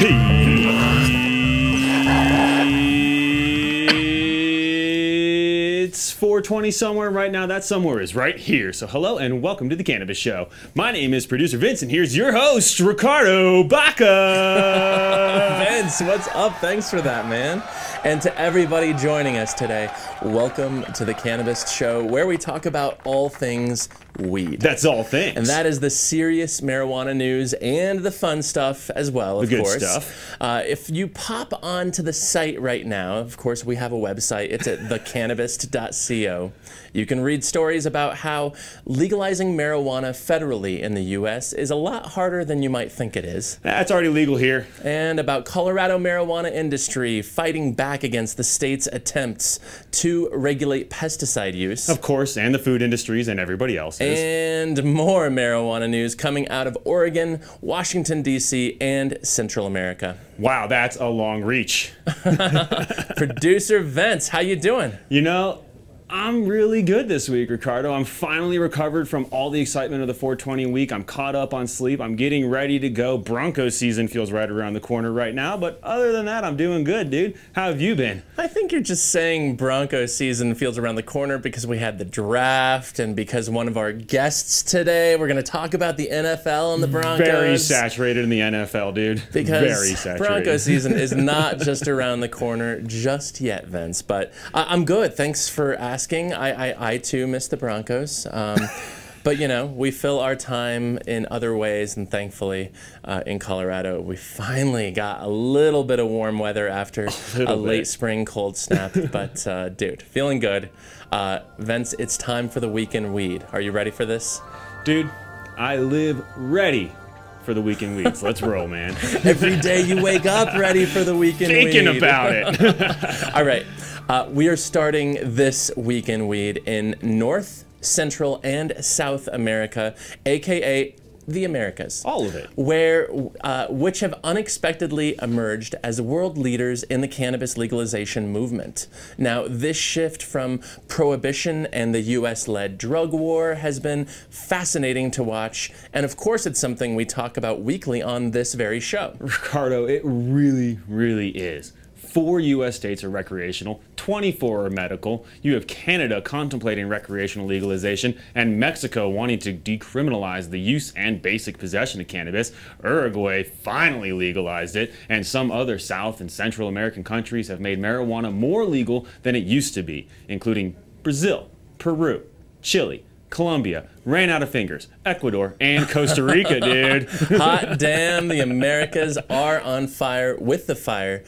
It's 4:20 somewhere right now. That somewhere is right here. So hello and welcome to the Cannabis Show. My name is producer Vince, and here's your host, Ricardo Baca. Vince, what's up? Thanks for that, man. And to everybody joining us today, welcome to the Cannabist Show, where we talk about all things weed. That's all things. And that is the serious marijuana news and the fun stuff as well, of course. The good stuff. If you pop onto the site right now, of course, we have a website. It's at thecannabist.co. You can read stories about how legalizing marijuana federally in the U.S. is a lot harder than you might think it is. That's already legal here. And about Colorado marijuana industry fighting back against the state's attempts to regulate pesticide use. Of course, and the food industries and everybody else. And more marijuana news coming out of Oregon, Washington, D.C., and Central America. Wow, that's a long reach. Producer Vince, how you doing? You know, I'm really good this week, Ricardo. I'm finally recovered from all the excitement of the 420 week. I'm caught up on sleep. I'm getting ready to go. Broncos season feels right around the corner right now, but other than that, I'm doing good, dude. How have you been? I think you're just saying Broncos season feels around the corner because we had the draft and because one of our guests today, we're going to talk about the NFL and the Broncos. Very saturated in the NFL, dude. Because very saturated. Broncos season is not just around the corner just yet, Vince, but I'm good. Thanks for asking. I too miss the Broncos. But, you know, we fill our time in other ways, and thankfully in Colorado, we finally got a little bit of warm weather after a late spring cold snap. But, dude, feeling good. Vince, it's time for the Weekend Weed. Are you ready for this? Dude, I live ready for the Weekend Weeds. Let's roll, man. Every day you wake up ready for the Weekend Weed. Thinking about it. All right. We are starting this Weekend Weed in North, Central, and South America, aka the Americas. All of it. Which have unexpectedly emerged as world leaders in the cannabis legalization movement. Now, this shift from prohibition and the US-led drug war has been fascinating to watch, and of course it's something we talk about weekly on this very show. Ricardo, it really, really is. 4 U.S. states are recreational, 24 are medical. You have Canada contemplating recreational legalization, and Mexico wanting to decriminalize the use and basic possession of cannabis. Uruguay finally legalized it, and some other South and Central American countries have made marijuana more legal than it used to be, including Brazil, Peru, Chile, Colombia, ran out of fingers, Ecuador, and Costa Rica, dude. Hot damn, the Americas are on fire with the fire.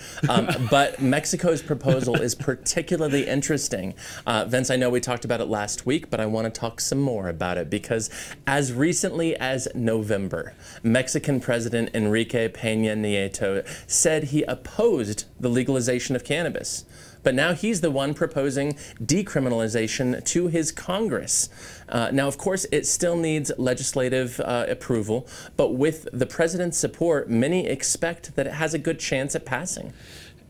But Mexico's proposal is particularly interesting. Vince, I know we talked about it last week, but I want to talk some more about it because as recently as November, Mexican President Enrique Peña Nieto said he opposed the legalization of cannabis. But now he's the one proposing decriminalization to his Congress. Now, of course, it still needs legislative approval, but with the president's support, many expect that it has a good chance at passing.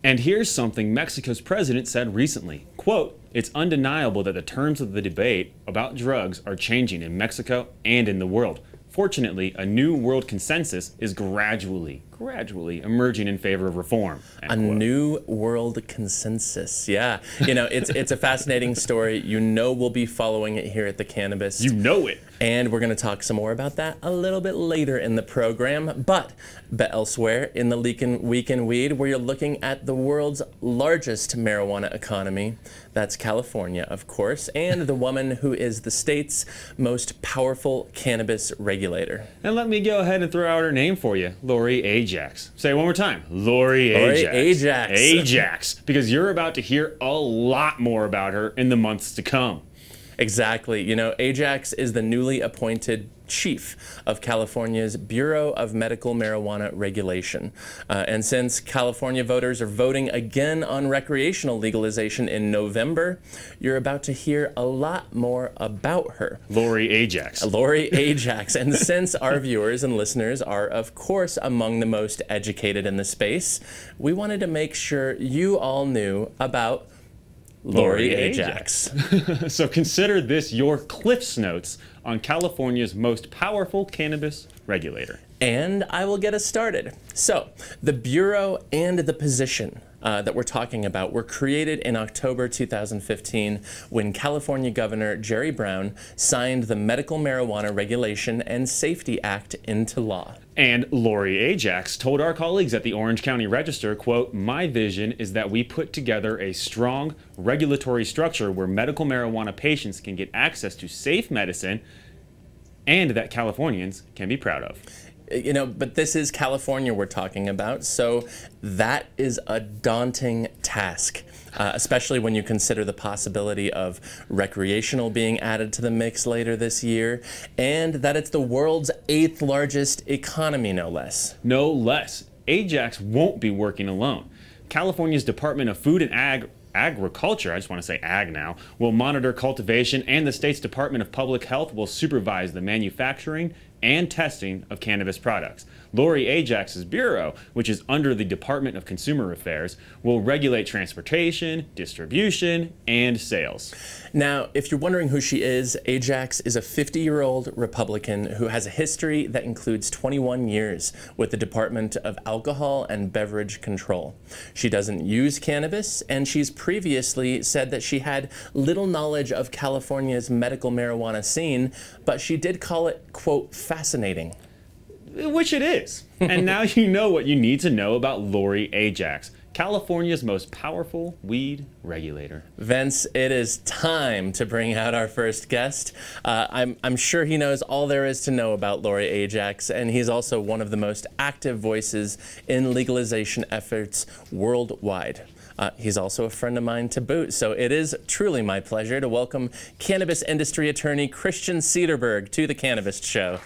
And here's something Mexico's president said recently. Quote, "It's undeniable that the terms of the debate about drugs are changing in Mexico and in the world. Fortunately, a new world consensus is gradually emerging in favor of reform." A new world consensus. Yeah. You know, it's a fascinating story. You know we'll be following it here at the Cannabist. You know it. And we're going to talk some more about that a little bit later in the program. But elsewhere in the Weekend Weed, where you're looking at the world's largest marijuana economy. That's California, of course, and the woman who is the state's most powerful cannabis regulator. And let me go ahead and throw out her name for you, Lori Ajax. Say it one more time, Lori Ajax. Ajax. Ajax, because you're about to hear a lot more about her in the months to come. Exactly. You know, Ajax is the newly appointed chief of California's Bureau of Medical Marijuana Regulation. And since California voters are voting again on recreational legalization in November, you're about to hear a lot more about her. Lori Ajax. Lori Ajax. And since our viewers and listeners are, of course, among the most educated in the space, we wanted to make sure you all knew about Lori Ajax. So consider this your Cliff's Notes on California's most powerful cannabis regulator. and I will get us started. So, the Bureau and the position that we're talking about were created in October 2015 when California Governor Jerry Brown signed the Medical Marijuana Regulation and Safety Act into law. And Lori Ajax told our colleagues at the Orange County Register, quote, "My vision is that we put together a strong regulatory structure where medical marijuana patients can get access to safe medicine and that Californians can be proud of." You know, but this is California we're talking about, so that is a daunting task, especially when you consider the possibility of recreational being added to the mix later this year, and that it's the world's 8th largest economy, no less. No less. Ajax won't be working alone. California's Department of Food and Agriculture, I just want to say ag now, will monitor cultivation, and the state's Department of Public Health will supervise the manufacturing and testing of cannabis products. Lori Ajax's bureau, which is under the Department of Consumer Affairs, will regulate transportation, distribution, and sales. Now, if you're wondering who she is, Ajax is a 50-year-old Republican who has a history that includes 21 years with the Department of Alcohol and Beverage Control. She doesn't use cannabis, and she's previously said that she had little knowledge of California's medical marijuana scene, but she did call it, quote, fascinating. Which it is. And now you know what you need to know about Lori Ajax, California's most powerful weed regulator. Vince, it is time to bring out our first guest. I'm sure he knows all there is to know about Lori Ajax, and he's also one of the most active voices in legalization efforts worldwide. He's also a friend of mine to boot, so it is truly my pleasure to welcome cannabis industry attorney Christian Sederberg to the Cannabist Show.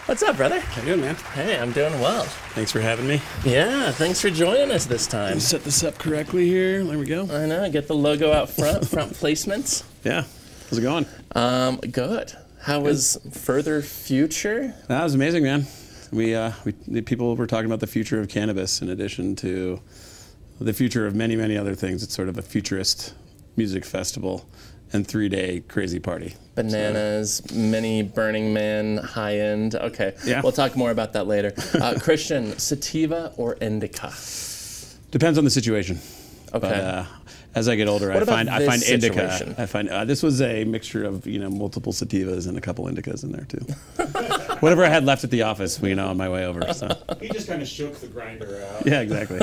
What's up, brother? How you doing, man? Hey, I'm doing well. Thanks for having me. Yeah, thanks for joining us this time. Set this up correctly here. There we go. I know, get the logo out front, front placements. Yeah. How's it going? Good. How was Further Future? That was amazing, man. The people were talking about the future of cannabis in addition to the future of many, many other things. It's sort of a futurist music festival and 3-day crazy party. Bananas, mini Burning Man, high end. Okay, yeah. We'll talk more about that later. Christian, sativa or indica? Depends on the situation. Okay. But, as I get older, I find indica. I find this was a mixture of multiple sativas and a couple indicas in there too. Whatever I had left at the office, on my way over. So. He just kind of shook the grinder out. Yeah, exactly.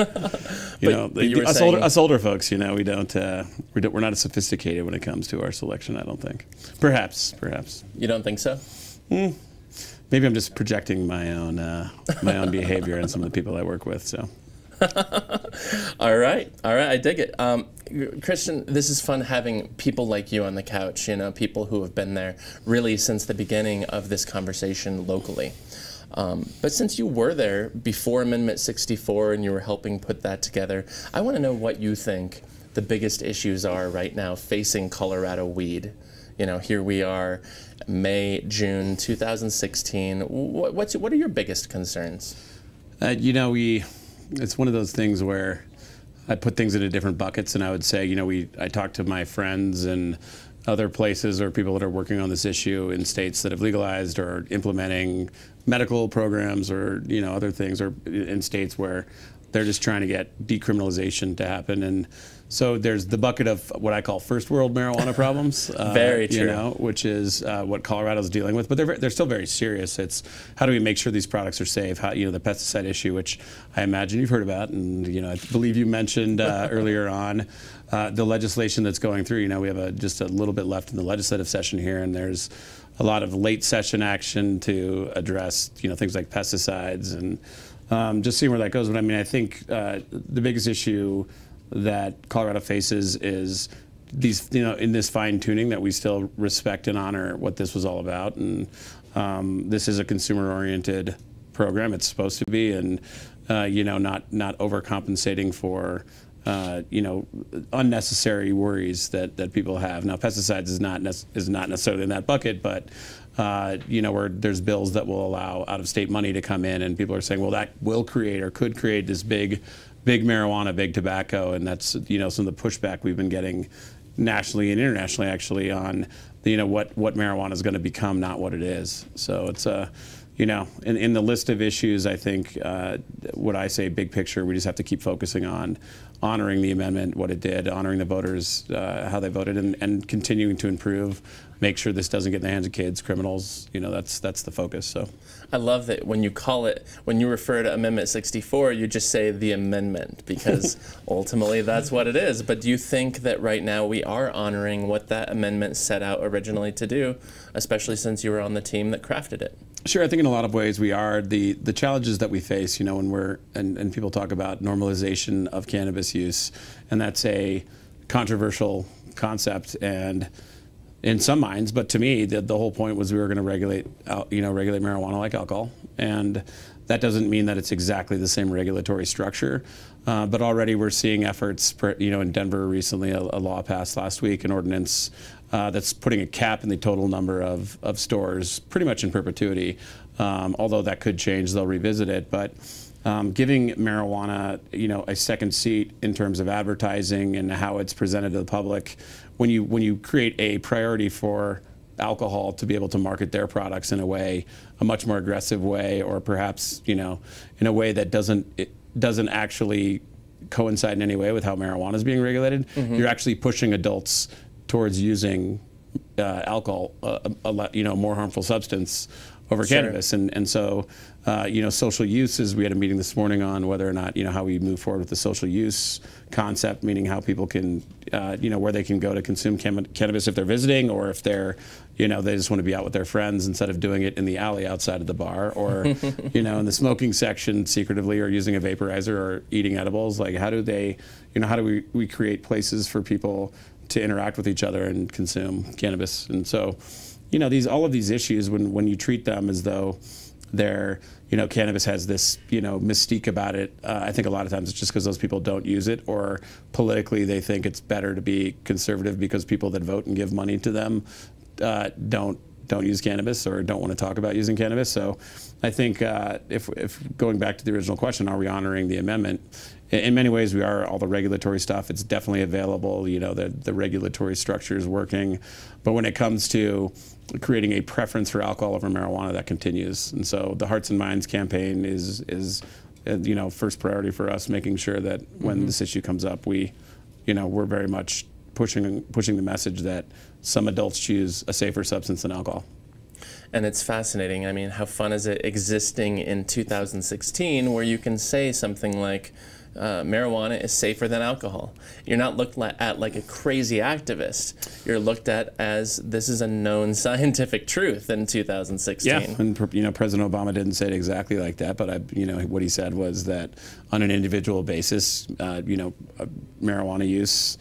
Us older folks, we're not as sophisticated when it comes to our selection. I don't think. Perhaps. You don't think so? Maybe I'm just projecting my own behavior on some of the people I work with. So. All right, I dig it. Christian, this is fun having people like you on the couch, people who have been there really since the beginning of this conversation locally. But since you were there before Amendment 64 and you were helping put that together, I want to know what you think the biggest issues are right now facing Colorado weed. Here we are, May, June 2016. What are your biggest concerns? It's one of those things where I put things into different buckets, and I would say, I talk to my friends and other places or people that are working on this issue in states that have legalized or implementing medical programs or, other things, or in states where they're just trying to get decriminalization to happen. And so there's the bucket of what I call first world marijuana problems. Very true. Which is what Colorado's dealing with, but they're still very serious. It's how do we make sure these products are safe? How, the pesticide issue, which I imagine you've heard about, and I believe you mentioned earlier on the legislation that's going through. We have just a little bit left in the legislative session here, and there's a lot of late session action to address things like pesticides and just seeing where that goes. But I think the biggest issue that Colorado faces is these, in this fine tuning that we still respect and honor what this was all about. And this is a consumer-oriented program. It's supposed to be, and not overcompensating for unnecessary worries that people have. Now, pesticides is not necessarily in that bucket, but where there's bills that will allow out-of-state money to come in, and people are saying, well, that will create or could create this big marijuana, big tobacco, and that's some of the pushback we've been getting nationally and internationally, actually, on what marijuana is going to become, not what it is. So it's you know, in the list of issues, I think what I say, big picture, we just have to keep focusing on honoring the amendment, what it did, honoring the voters, how they voted, and continuing to improve, make sure this doesn't get in the hands of kids, criminals. You know, that's the focus. So I love that when you refer to Amendment 64, you just say the amendment, because ultimately that's what it is. But do you think that right now we are honoring what that amendment set out originally to do, especially since you were on the team that crafted it? Sure, I think in a lot of ways we are. The challenges that we face, you know, when we're, and people talk about normalization of cannabis use, and that's a controversial concept, and in some minds, but to me, the whole point was we were going to regulate marijuana like alcohol, and that doesn't mean that it's exactly the same regulatory structure. But already we're seeing efforts, you know, in Denver recently, a law passed last week, an ordinance that's putting a cap in the total number of stores pretty much in perpetuity. Although that could change, they'll revisit it. But giving marijuana, you know, a second seat in terms of advertising and how it's presented to the public, when you create a priority for alcohol to be able to market their products in a much more aggressive way, or perhaps, you know, in a way that doesn't actually coincide in any way with how marijuana is being regulated, you're actually pushing adults towards using alcohol, you know, more harmful substance over cannabis. And so, you know, social use we had a meeting this morning on whether or not, you know, how we move forward with the social use concept, meaning how people can, you know, where they can go to consume cannabis if they're visiting, or if they're, you know, they just want to be out with their friends instead of doing it in the alley outside of the bar, or, you know, in the smoking section secretively, or using a vaporizer, or eating edibles. Like, how do they, you know, how do we create places for people to interact with each other and consume cannabis? And so, you know, all of these issues, when you treat them as though they're, you know, cannabis has this, you know, mystique about it, I think a lot of times it's just because those people don't use it, or politically they think it's better to be conservative because people that vote and give money to them don't use cannabis, or don't want to talk about using cannabis. So I think if going back to the original question, are we honoring the amendment? In many ways we are. All the regulatory stuff, it's definitely available, you know, the regulatory structure is working. But when it comes to creating a preference for alcohol over marijuana, that continues. And so the Hearts and Minds campaign is you know, first priority for us, making sure that when this issue comes up, we're very much pushing the message that some adults choose a safer substance than alcohol. And it's fascinating. I mean, how fun is it existing in 2016 where you can say something like, marijuana is safer than alcohol. You're not looked at like a crazy activist. You're looked at as this is a known scientific truth in 2016. Yeah, and you know, President Obama didn't say it exactly like that, but you know, what he said was that on an individual basis, you know, marijuana use,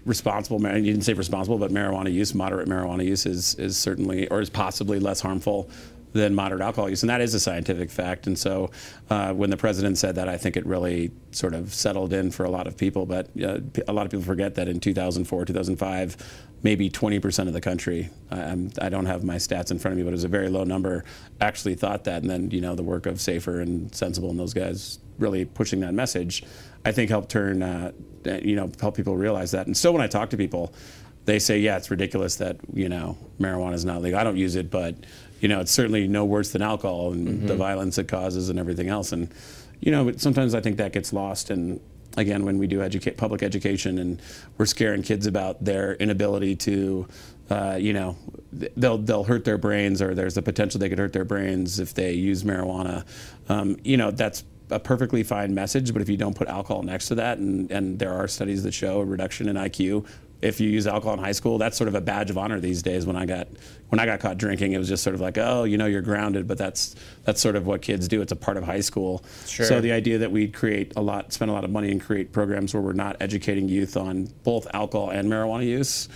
responsible, he didn't say responsible, but marijuana use, moderate marijuana use is certainly, or is possibly less harmful than moderate alcohol use, and that is a scientific fact. And so when the president said that, I think it really sort of settled in for a lot of people. But a lot of people forget that in 2004, 2005, maybe 20% of the country, I don't have my stats in front of me, but it was a very low number, actually thought that. And then, you know, the work of Safer and Sensible and those guys really pushing that message, I think helped turn, you know, help people realize that. And still when I talk to people, they say, yeah, it's ridiculous that, you know, marijuana is not legal. I don't use it, but, you know, it's certainly no worse than alcohol, and the violence it causes and everything else. And, you know, but sometimes I think that gets lost. And again, when we do public education and we're scaring kids about their inability to, you know, they'll hurt their brains, or there's the potential they could hurt their brains if they use marijuana. You know, that's a perfectly fine message, but if you don't put alcohol next to that, and there are studies that show a reduction in IQ if you use alcohol in high school, that's sort of a badge of honor these days. When I got caught drinking, it was just sort of like, oh, you know, you're grounded, but that's sort of what kids do. It's a part of high school. Sure. So the idea that we spend a lot of money and create programs where we're not educating youth on both alcohol and marijuana use,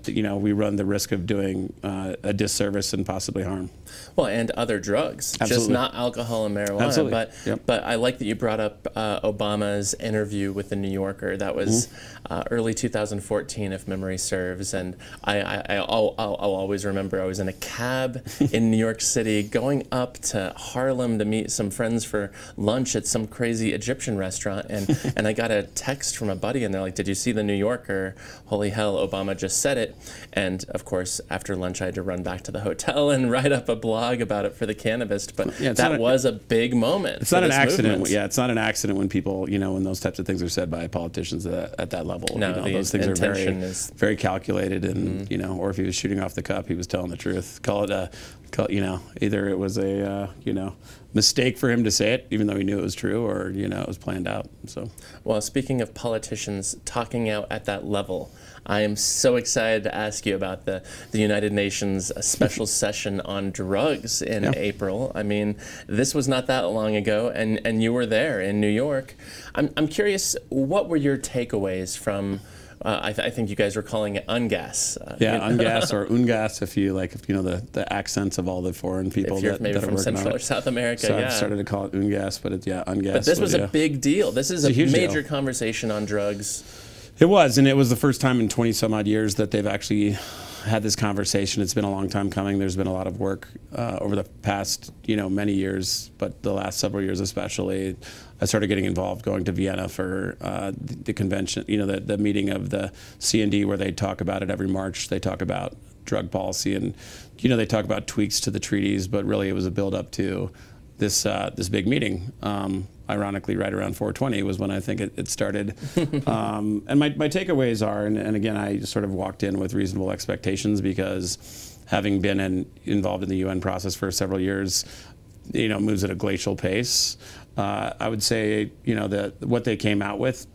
you know, we run the risk of doing a disservice and possibly harm. Well, and other drugs, Absolutely. Just not alcohol and marijuana. Absolutely. But Yep. but I like that you brought up Obama's interview with the New Yorker. That was early 2014, if memory serves. And I'll always remember I was in a cab in New York City going up to Harlem to meet some friends for lunch at some crazy Egyptian restaurant, and I got a text from a buddy, and they're like, "Did you see the New Yorker? Holy hell, Obama just just said it. And of course, after lunch, I had to run back to the hotel and write up a blog about it for the Cannabist. But yeah, that was a big moment. It's not an accident. Yeah, it's not an accident when people, when those types of things are said by politicians at that level. No, those things are very calculated, and or if he was shooting off the cuff, he was telling the truth. Either it was a mistake for him to say it, even though he knew it was true, or it was planned out. So, well, speaking of politicians talking out at that level, I am so excited to ask you about the United Nations special session on drugs in April. I mean, this was not that long ago, and you were there in New York. I'm curious, what were your takeaways from? I think you guys were calling it UNGAS. UNGAS or UNGAS, if you the accents of all the foreign people if you're that maybe are from Central or South America. So I've started to call it UNGAS, but UNGAS. But this was a big deal. This is a major conversation on drugs. It was, and it was the first time in 20 some odd years that they've actually had this conversation. It's been a long time coming. There's been a lot of work over the past, many years, but the last several years especially. I started getting involved going to Vienna for the convention, the meeting of the C&D where they talk about it every March. They talk about drug policy, and they talk about tweaks to the treaties, but really it was a build up to this big meeting. Ironically, right around 420 was when I think it started. And my takeaways are, and again, I sort of walked in with reasonable expectations because having been involved in the UN process for several years, moves at a glacial pace. I would say, what they came out with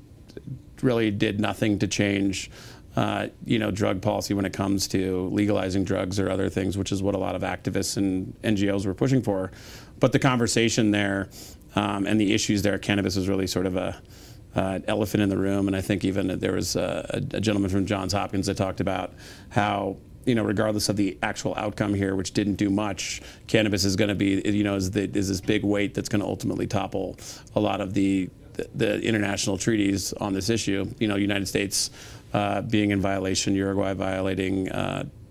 really did nothing to change, drug policy when it comes to legalizing drugs or other things, which is what a lot of activists and NGOs were pushing for. But the conversation there and the issues there, cannabis was really sort of a elephant in the room. And I think even there was a gentleman from Johns Hopkins that talked about how, regardless of the actual outcome here, which didn't do much, cannabis is going to be, is this big weight that's going to ultimately topple a lot of the international treaties on this issue. United States being in violation, Uruguay violating,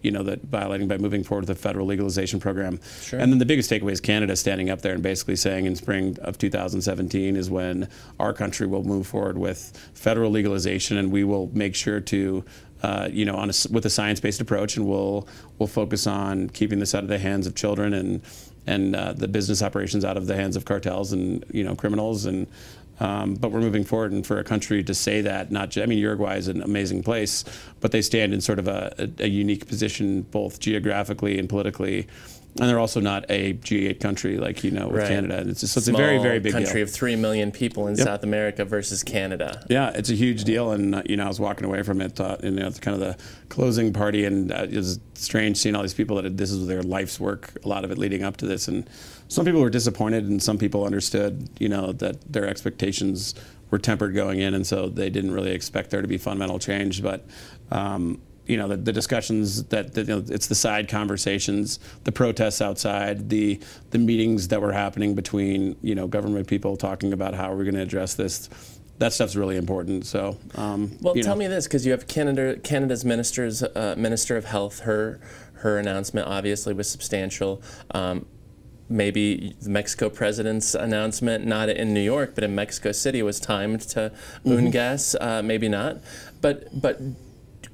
violating by moving forward with a federal legalization program. Sure. And then the biggest takeaway is Canada standing up there and basically saying in spring of 2017 is when our country will move forward with federal legalization, and we will make sure to with a science-based approach, and we'll focus on keeping this out of the hands of children and the business operations out of the hands of cartels and criminals. And but we're moving forward, and for a country to say that, Uruguay is an amazing place, but they stand in sort of a unique position both geographically and politically. And they're also not a G8 country like, with Canada. It's a very, very big country deal. of 3 million people in South America versus Canada. Yeah, it's a huge deal. And, I was walking away from it, kind of the closing party, and it was strange seeing all these people that this is their life's work, a lot of it leading up to this. And some people were disappointed, and some people understood, that their expectations were tempered going in, and so they didn't really expect there to be fundamental change. But the discussions it's the side conversations, the protests outside, the meetings that were happening between government people talking about how we're going to address this. That stuff's really important. So, tell me this, because you have Canada's Minister of Health. Her announcement obviously was substantial. Maybe the Mexico president's announcement, not in New York, but in Mexico City, was timed to UNGAS. Maybe not, but.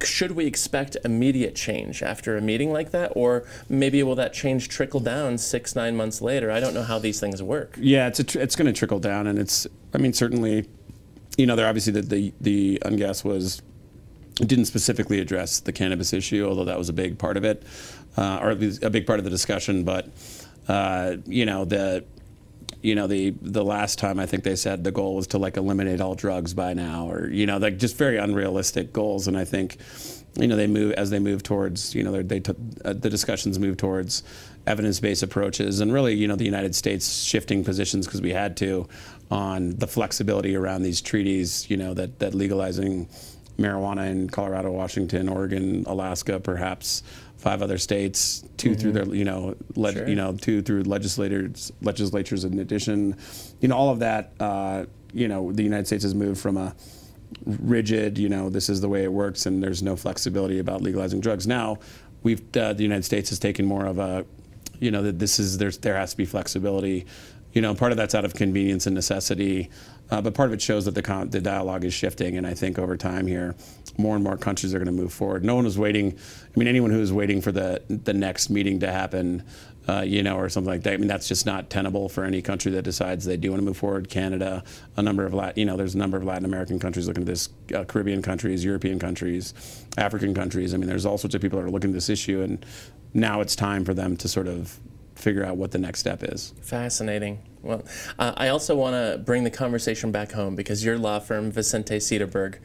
Should we expect immediate change after a meeting like that, or maybe will that change trickle down 6-9 months later? I don't know how these things work. Yeah, it's going to trickle down, and certainly, there obviously the UNGAS didn't specifically address the cannabis issue, although that was a big part of it, or at least a big part of the discussion. But the last time I think they said the goal was to eliminate all drugs by now, or just very unrealistic goals. And I think they move towards the discussions move towards evidence-based approaches, and really the United States shifting positions because we had to on the flexibility around these treaties, that legalizing marijuana in Colorado, Washington, Oregon, Alaska, perhaps 5 other states, 2 through their, 2 through legislatures in addition. All of that, the United States has moved from a rigid, this is the way it works, and there's no flexibility about legalizing drugs. Now, the United States has taken more of a, there has to be flexibility. Part of that's out of convenience and necessity. But part of it shows that the dialogue is shifting, and I think over time here, more and more countries are going to move forward. No one was waiting. I mean, anyone who was waiting for the next meeting to happen, or something like that. I mean, that's just not tenable for any country that decides they do want to move forward. Canada, a number of there's a number of Latin American countries looking at this, Caribbean countries, European countries, African countries. I mean, there's all sorts of people that are looking at this issue, and now it's time for them to sort of figure out what the next step is. Fascinating. Well, I also want to bring the conversation back home because your law firm, Vicente Sederberg,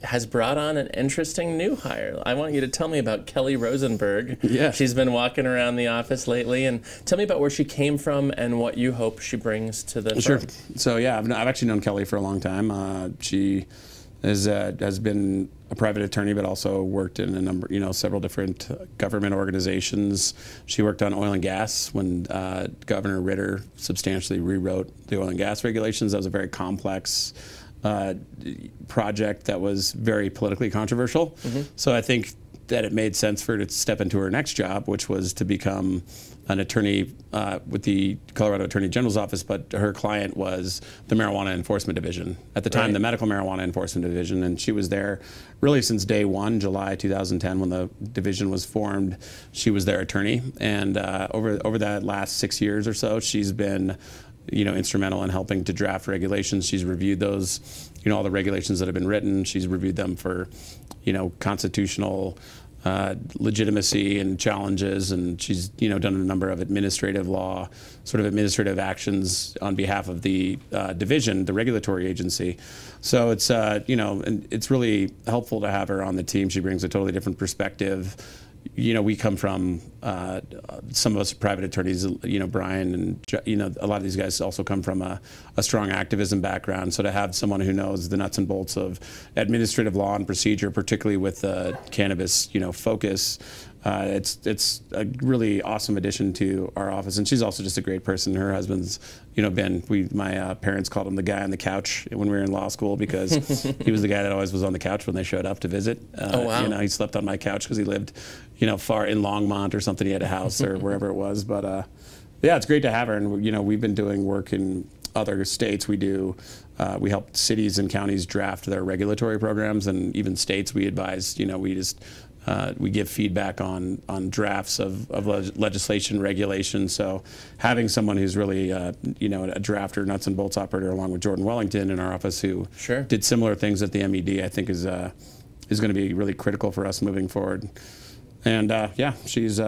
has brought on an interesting new hire. I want you to tell me about Kelly Rosenberg. Yeah. She's been walking around the office lately, and tell me about where she came from and what you hope she brings to the Sure. firm. So yeah, I've actually known Kelly for a long time. She has been a private attorney, but also worked in a number, several different government organizations. She worked on oil and gas when Governor Ritter substantially rewrote the oil and gas regulations. That was a very complex project that was very politically controversial. Mm-hmm. So I think that it made sense for her to step into her next job, which was to become an attorney with the Colorado Attorney General's office, but her client was the Marijuana Enforcement Division. At the time, the Medical Marijuana Enforcement Division, and she was there really since day one, July 2010, when the division was formed. She was their attorney, and over that last 6 years or so, she's been instrumental in helping to draft regulations. She's reviewed those, all the regulations that have been written. She's reviewed them for, constitutional legitimacy and challenges, and she's done a number of administrative law, sort of administrative actions on behalf of the division, the regulatory agency. So it's and it's really helpful to have her on the team. She brings a totally different perspective. We come from, some of us are private attorneys, Brian and, a lot of these guys also come from a strong activism background. So to have someone who knows the nuts and bolts of administrative law and procedure, particularly with the cannabis, focus, it's a really awesome addition to our office. And she's also just a great person. Her husband's, my parents called him the guy on the couch when we were in law school because he was the guy that always was on the couch when they showed up to visit. Oh, wow. He slept on my couch because he lived, far in Longmont or something. He had a house or wherever it was. But yeah, it's great to have her. And, we've been doing work in other states. We help cities and counties draft their regulatory programs, and even states we advise, we give feedback on drafts of legislation, regulation. So having someone who's really, a drafter, nuts and bolts operator, along with Jordan Wellington in our office, who did similar things at the MED, I think is going to be really critical for us moving forward. And yeah, she's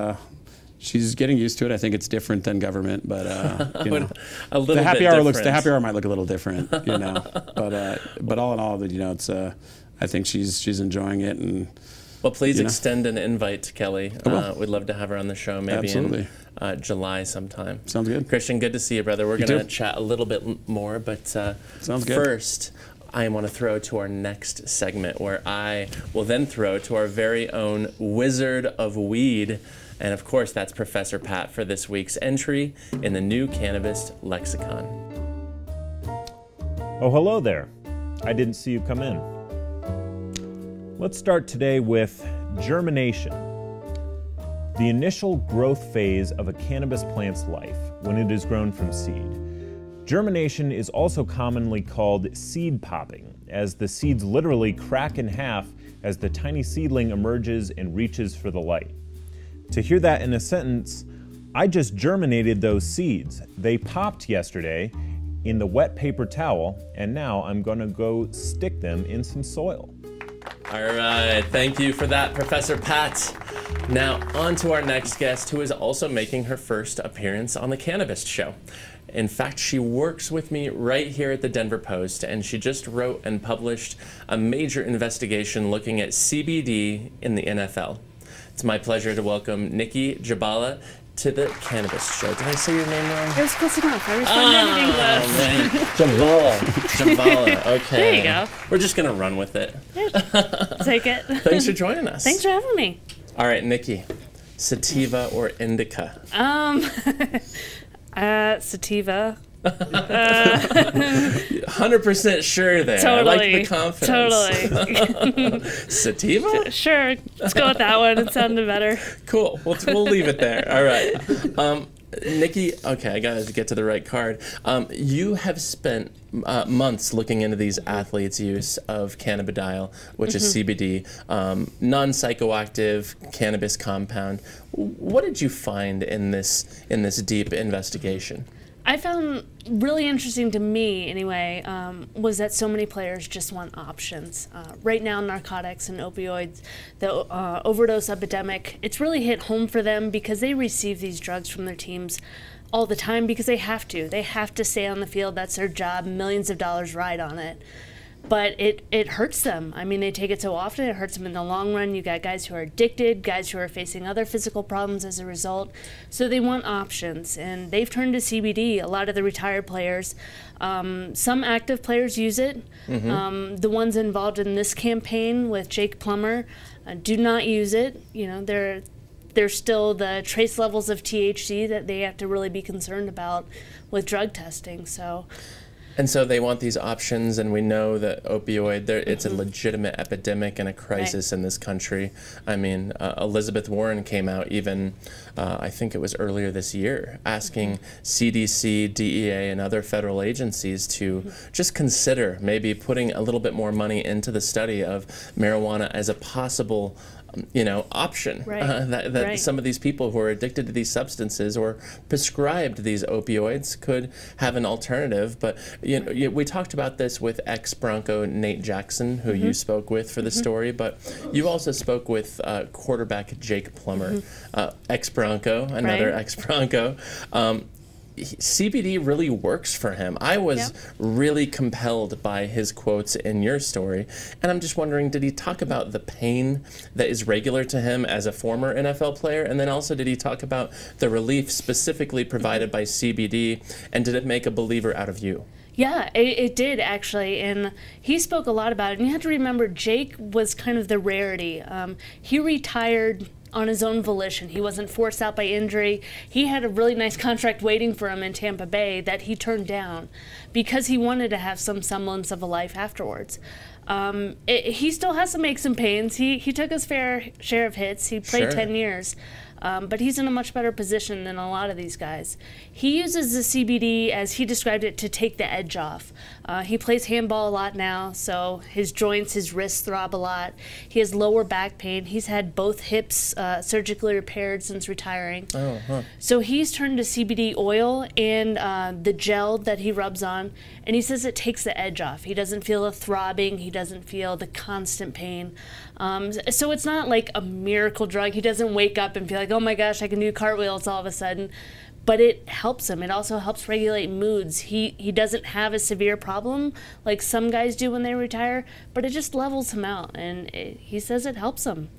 getting used to it. I think it's different than government, but a little the happy bit hour different. the happy hour might look a little different, But all in all, it's I think she's enjoying it. And well, please extend an invite to Kelly. We'd love to have her on the show, maybe in July sometime. Sounds good. Christian, good to see you, brother. We're going to chat a little bit more, but Sounds good. First, I want to throw to our next segment, where I will then throw to our very own wizard of weed. And of course, that's Professor Pat for this week's entry in the new Cannabist Lexicon. Oh, hello there. I didn't see you come in. Let's start today with germination. The initial growth phase of a cannabis plant's life when it is grown from seed. Germination is also commonly called seed popping, as the seeds literally crack in half as the tiny seedling emerges and reaches for the light. To hear that in a sentence, I just germinated those seeds. They popped yesterday in the wet paper towel, and now I'm gonna go stick them in some soil. All right, thank you for that, Professor Pat. Now, on to our next guest, who is also making her first appearance on the Cannabist Show. In fact, she works with me right here at the Denver Post, and she just wrote and published a major investigation looking at CBD in the NFL. It's my pleasure to welcome Nicki Jhabvala to the Cannabist Show. Did I say your name wrong? It was close enough. I responded in English. Jhabvala. Jhabvala. Okay. There you go. We're just going to run with it. Take it. Thanks for joining us. Thanks for having me. All right, Nicki. Sativa or indica? Sativa. 100% sure there. Totally. I like the confidence. Totally. Sativa? Sure. Let's go with that one. It sounded better. Cool. We'll leave it there. All right. Nicki, okay, I gotta get to the right card. You have spent months looking into these athletes' use of cannabidiol, which is CBD, non-psychoactive cannabis compound. What did you find in this deep investigation? I found really interesting to me, anyway, was that so many players just want options. Right now, narcotics and opioids, the overdose epidemic, it's really hit home for them because they receive these drugs from their teams all the time because they have to. They have to stay on the field. That's their job. Millions of dollars ride on it. But it hurts them. I mean, they take it so often, it hurts them in the long run. You got guys who are addicted, guys who are facing other physical problems as a result. So they want options, and they've turned to CBD. A lot of the retired players, some active players use it. The ones involved in this campaign with Jake Plummer do not use it. You know, there's still the trace levels of THC that they have to really be concerned about with drug testing. And so they want these options, and we know that opioid, it's a legitimate epidemic and a crisis in this country. I mean, Elizabeth Warren came out even, I think it was earlier this year, asking CDC, DEA, and other federal agencies to just consider maybe putting a little bit more money into the study of marijuana as a possible option that some of these people who are addicted to these substances or prescribed these opioids could have an alternative. But we talked about this with ex-Bronco Nate Jackson, who you spoke with for the story, but you also spoke with quarterback Jake Plummer, ex-Bronco, another ex-Bronco. CBD really works for him. I was really compelled by his quotes in your story, and I'm just wondering, did he talk about the pain that is regular to him as a former NFL player, and then also did he talk about the relief specifically provided by CBD, and did it make a believer out of you? Yeah, it did actually, and he spoke a lot about it. And you have to remember, Jake was kind of the rarity. He retired on his own volition. He wasn't forced out by injury. He had a really nice contract waiting for him in Tampa Bay that he turned down because he wanted to have some semblance of a life afterwards. He still has some aches and pains. He took his fair share of hits. He played 10 years. But he's in a much better position than a lot of these guys. He uses the CBD, as he described it, to take the edge off. He plays handball a lot now, so his joints, his wrists throb a lot. He has lower back pain. He's had both hips surgically repaired since retiring. So he's turned to CBD oil and the gel that he rubs on, and he says it takes the edge off. He doesn't feel the throbbing. He doesn't feel the constant pain. So it's not like a miracle drug. He doesn't wake up and feel like, oh my gosh, I can do cartwheels all of a sudden. But it helps him. It also helps regulate moods. He doesn't have a severe problem like some guys do when they retire, but it just levels him out, and he says it helps him.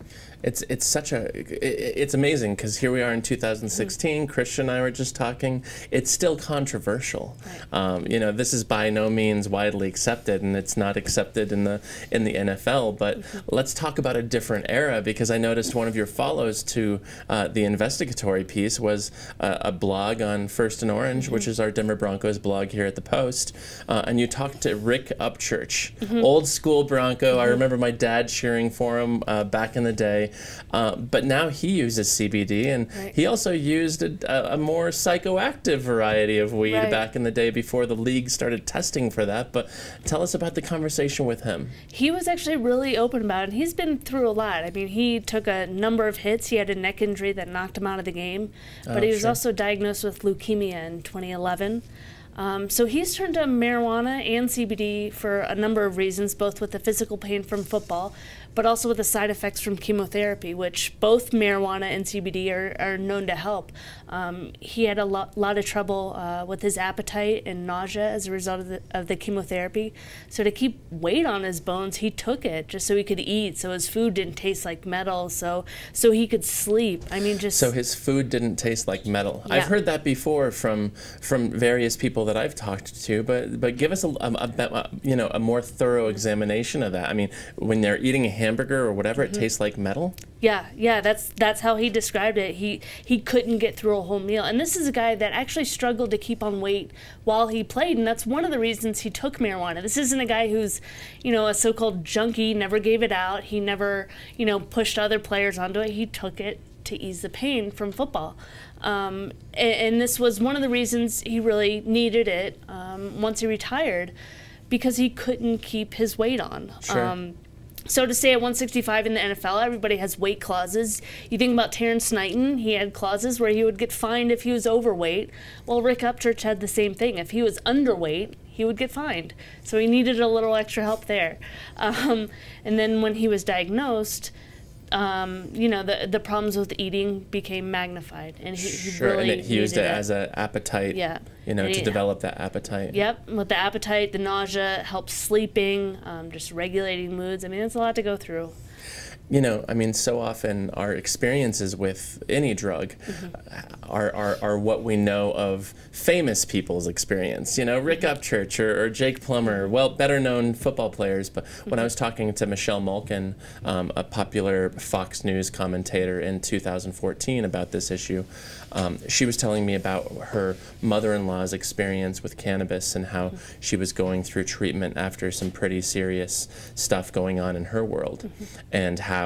It's amazing because here we are in 2016. Christian and I were just talking. It's still controversial. This is by no means widely accepted, and it's not accepted in the NFL. But let's talk about a different era, because I noticed one of your follows to the investigatory piece was a blog on First and Orange, which is our Denver Broncos blog here at the Post, and you talked to Rick Upchurch, old school Bronco. I remember my dad cheering for him back in the day. But now he uses CBD, and he also used a more psychoactive variety of weed back in the day before the league started testing for that. But tell us about the conversation with him. He was actually really open about it. He's been through a lot. I mean, he took a number of hits. He had a neck injury that knocked him out of the game, but he was also diagnosed with leukemia in 2011. So he's turned to marijuana and CBD for a number of reasons, both with the physical pain from football, but also with the side effects from chemotherapy, which both marijuana and CBD are known to help. He had a lot of trouble with his appetite and nausea as a result of the chemotherapy. So to keep weight on his bones, he took it just so he could eat, so his food didn't taste like metal, so he could sleep. I mean, so his food didn't taste like metal. I've heard that before from various people that I've talked to, but give us a more thorough examination of that. I mean, when they're eating a hamburger or whatever, it tastes like metal? Yeah, that's how he described it. He couldn't get through a whole meal. And this is a guy that actually struggled to keep on weight while he played, and that's one of the reasons he took marijuana. This isn't a guy who's, a so-called junkie, never gave it out. He never, pushed other players onto it. He took it to ease the pain from football. And this was one of the reasons he really needed it once he retired, because he couldn't keep his weight on. Sure. So to stay at 165 in the NFL, everybody has weight clauses. You think about Terrence Knighton, he had clauses where he would get fined if he was overweight. Well, Rick Upchurch had the same thing. If he was underweight, he would get fined. So he needed a little extra help there. And then when he was diagnosed, you know, the problems with eating became magnified, and he really and he used it as an appetite, you know, to develop that appetite. Yep, with the appetite, the nausea, helps sleeping, just regulating moods. I mean, it's a lot to go through. You know, I mean, so often our experiences with any drug are what we know of famous people's experience. You know, Rick Upchurch or Jake Plummer, well, better known football players. But when I was talking to Michelle Malkin, a popular Fox News commentator in 2014 about this issue, she was telling me about her mother-in-law's experience with cannabis and how she was going through treatment after some pretty serious stuff going on in her world, and how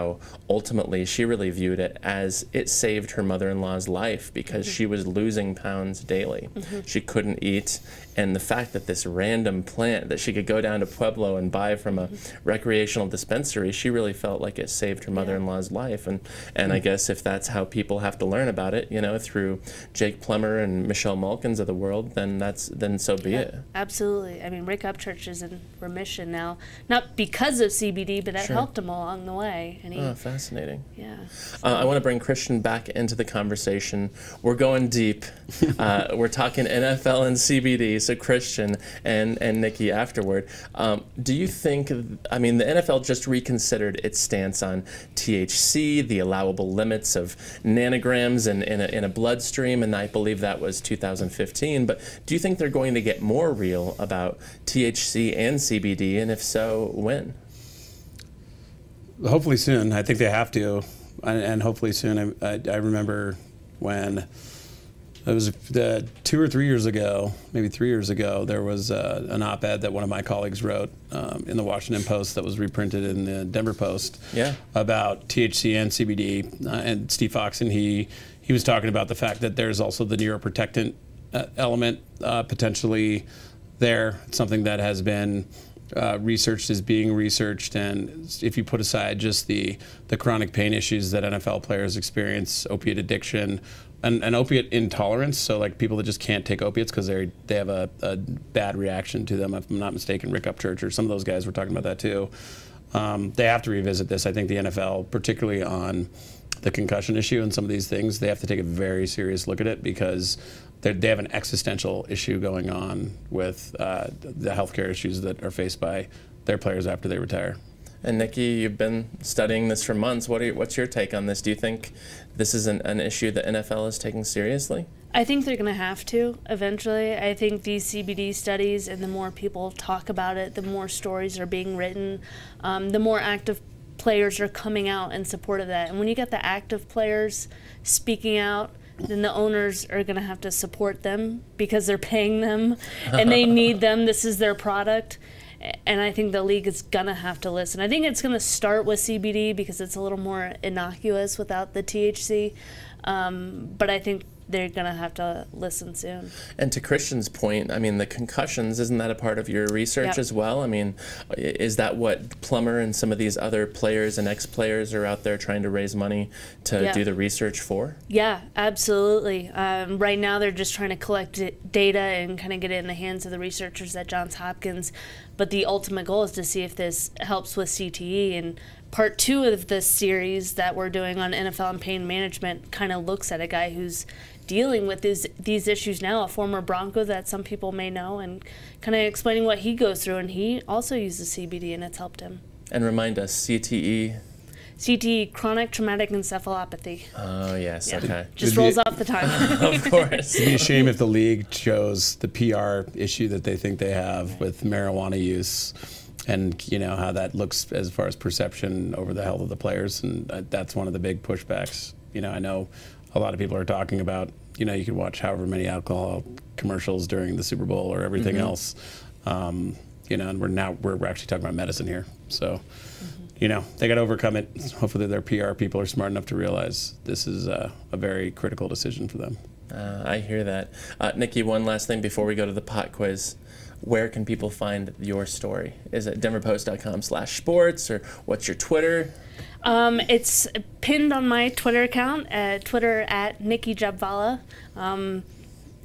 ultimately she really viewed it as it saved her mother-in-law's life, because she was losing pounds daily. She couldn't eat, and the fact that this random plant that she could go down to Pueblo and buy from a recreational dispensary, she really felt like it saved her mother-in-law's life. And I guess if that's how people have to learn about it, you know, through Jake Plummer and Michelle Malkins of the world, then so be it. Absolutely. I mean, Rick Upchurch is in remission now, not because of CBD, but that helped him along the way. And he, fascinating. Yeah. I want to bring Christian back into the conversation. We're going deep. We're talking NFL and CBD. So Christian and Nicki afterward. Do you think, I mean, the NFL just reconsidered its stance on THC, the allowable limits of nanograms in a bloodstream, and I believe that was 2015. But do you think they're going to get more real about THC and CBD, and if so, when? Hopefully soon. I think they have to, and hopefully soon. I remember when it was 2 or 3 years ago, maybe 3 years ago, there was an op-ed that one of my colleagues wrote in the Washington Post that was reprinted in the Denver Post about THC and CBD. And Steve Fox, and he was talking about the fact that there's also the neuroprotectant element potentially there. It's something that has been researched, is being researched, and if you put aside just the chronic pain issues that NFL players experience, opiate addiction, and opiate intolerance, so like people that just can't take opiates because they have a bad reaction to them. If I'm not mistaken, Rick Upchurch or some of those guys were talking about that too. They have to revisit this. I think the NFL, particularly on the concussion issue and some of these things, they have to take a very serious look at it, because they have an existential issue going on with the healthcare issues that are faced by their players after they retire. And Nicki, you've been studying this for months. What's your take on this? Do you think this is an issue the NFL is taking seriously? I think they're going to have to eventually. I think these CBD studies, and the more people talk about it, the more stories are being written, the more active players are coming out in support of that. And when you get the active players speaking out, then the owners are going to have to support them because they're paying them and they need them. This is their product. And I think the league is going to have to listen. I think it's going to start with CBD because it's a little more innocuous without the THC. But I think they're going to have to listen soon. And to Christian's point, I mean, the concussions, isn't that a part of your research as well? I mean, is that what Plummer and some of these other players and ex-players are out there trying to raise money to do the research for? Yeah, absolutely. Right now they're just trying to collect data and kind of get it in the hands of the researchers at Johns Hopkins. But the ultimate goal is to see if this helps with CTE. And part 2 of this series that we're doing on NFL and pain management kind of looks at a guy who's dealing with these issues now, a former Bronco that some people may know, and kind of explaining what he goes through. And he also uses CBD, and it's helped him. And remind us, CTE? CTE, chronic traumatic encephalopathy. Oh, yes, okay. Just rolls off the tongue. Of course. It'd be a shame if the league chose the PR issue that they think they have with marijuana use, and you know how that looks as far as perception over the health of the players, and that's one of the big pushbacks. You know, I know a lot of people are talking about, you know, you can watch however many alcohol commercials during the Super Bowl or everything else, you know, and we're actually talking about medicine here. So you know, they got to overcome it. Hopefully their PR people are smart enough to realize this is a very critical decision for them. I hear that. Nicki, one last thing before we go to the pot quiz. Where can people find your story? Is it denverpost.com/sports, or what's your Twitter? It's pinned on my Twitter account, Twitter at Nicki Jhabvala.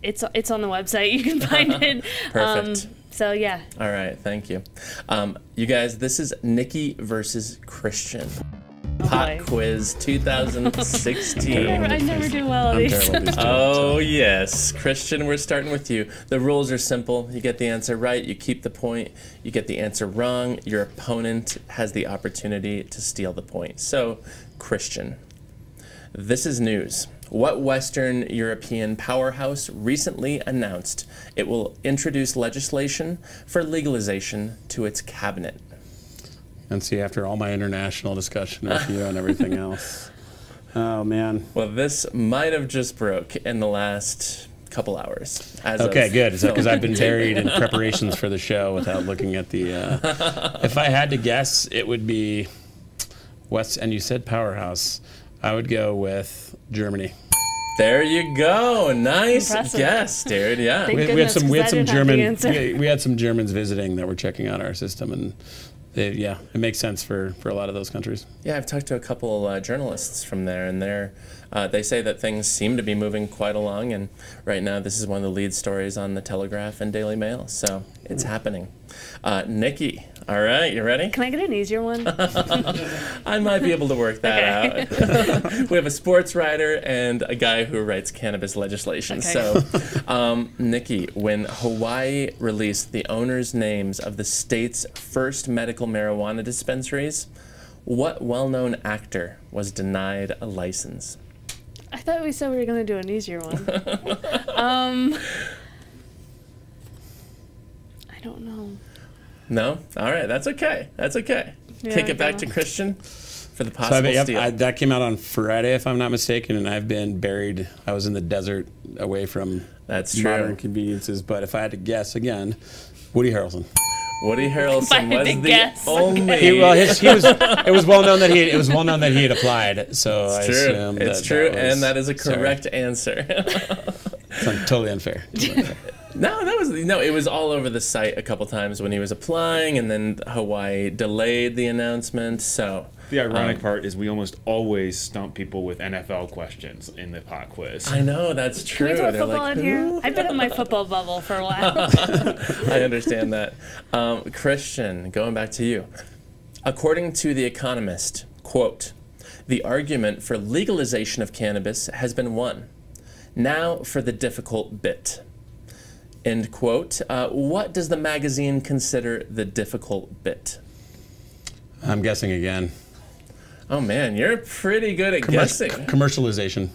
It's on the website. You can find it. Perfect. So yeah. All right, thank you. You guys, this is Nicki versus Christian. Pot Quiz 2016. I never do well at these. Oh yes, Christian, we're starting with you. The rules are simple. You get the answer right, you keep the point. You get the answer wrong, your opponent has the opportunity to steal the point. So, Christian, this is news. What Western European powerhouse recently announced it will introduce legislation for legalization to its cabinet? And see, after all my international discussion with you and everything else. Oh, man. Well, this might have just broke in the last couple hours. Okay, good. Is that because I've been buried in preparations for the show without looking at the... If I had to guess, it would be West... And you said powerhouse. I would go with Germany. There you go. Nice Impressive. guess, dude. Yeah. We had some Germans visiting that were checking out our system, and yeah, it makes sense for a lot of those countries. Yeah, I've talked to a couple journalists from there, and they say that things seem to be moving quite along, and right now this is one of the lead stories on the Telegraph and Daily Mail, so it's happening. Nicki, all right, you ready? Can I get an easier one? I might be able to work that out. We have a sports writer and a guy who writes cannabis legislation. Okay. So, Nicki, when Hawaii released the owners' names of the state's first medical marijuana dispensaries, what well-known actor was denied a license? I thought we said we were going to do an easier one. I don't know. No? All right, that's okay. That's okay. Yeah, Kick it back to Christian for the possible steal. That came out on Friday, if I'm not mistaken, and I've been buried. I was in the desert away from modern conveniences. But if I had to guess again, Woody Harrelson. Woody Harrelson was the guess. only. It was well known that he had applied. So I assume it's true, and that is a correct answer. It's totally unfair. No, it was all over the site a couple times when he was applying, and then Hawaii delayed the announcement. So the ironic part is we almost always stump people with NFL questions in the pot quiz. I know, that's true. Can we throw football in here? I've been in my football bubble for a while. I understand that. Christian, going back to you. According to The Economist, quote, "The argument for legalization of cannabis has been won. Now for the difficult bit." End quote. What does the magazine consider the difficult bit? I'm guessing again. Oh man, you're pretty good at guessing. Commercialization.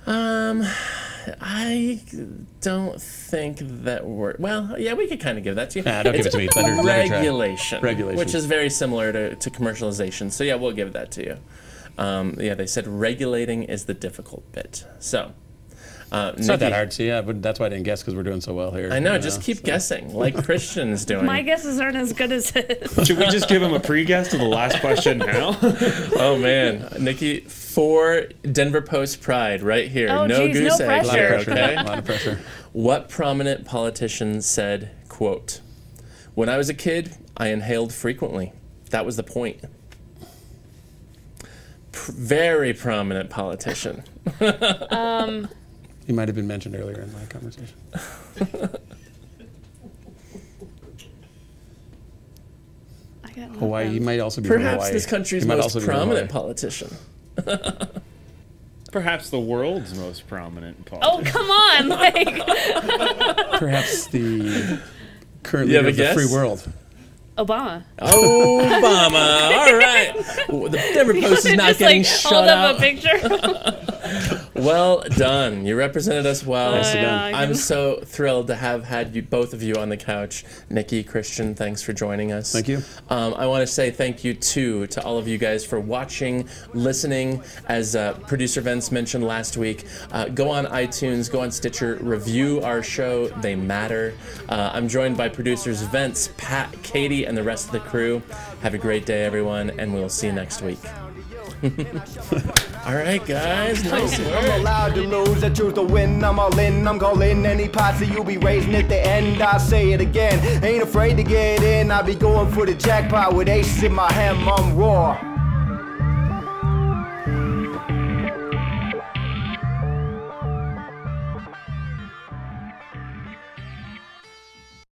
I don't think that we're... Well, yeah, we could kind of give that to you. Don't give it to me. Regulation. Regulation. Which is very similar to commercialization. So yeah, we'll give that to you. Yeah, they said regulating is the difficult bit. So... it's not that hard. See, yeah, but that's why I didn't guess, because we're doing so well here. I know, just keep guessing, like Christian's doing. My guesses aren't as good as his. Should we just give him a pre-guess to the last question now? Oh man, Nicki, for Denver Post pride right here. Oh, no geez, goose no egg, pressure. okay? A lot of pressure. What prominent politician said, quote, "When I was a kid, I inhaled frequently. That was the point." Very prominent politician. He might have been mentioned earlier in my conversation. Hawaii. He might also be from Hawaii. Perhaps this country's most prominent politician. Perhaps the world's most prominent politician. Oh, come on! Like Perhaps the current leader of the free world. Obama. Obama. All right. The Denver Post is not getting shut out. Hold up a picture. Well done. You represented us well. Yeah, I'm so thrilled to have had you, both of you on the couch. Nikki, Christian, thanks for joining us. Thank you. I want to say thank you, too, to all of you guys for watching, listening. As producer Vince mentioned last week, go on iTunes, go on Stitcher, review our show. They matter. I'm joined by producers Vince, Pat, Katie, and the rest of the crew. Have a great day, everyone, and we'll see you next week. All right, guys. Nice work. I'm allowed to lose, I choose to win. I'm all in, I'm calling any posse you'll be raising at the end. I say it again, ain't afraid to get in. I be going for the jackpot with aces in my hand, I'm raw.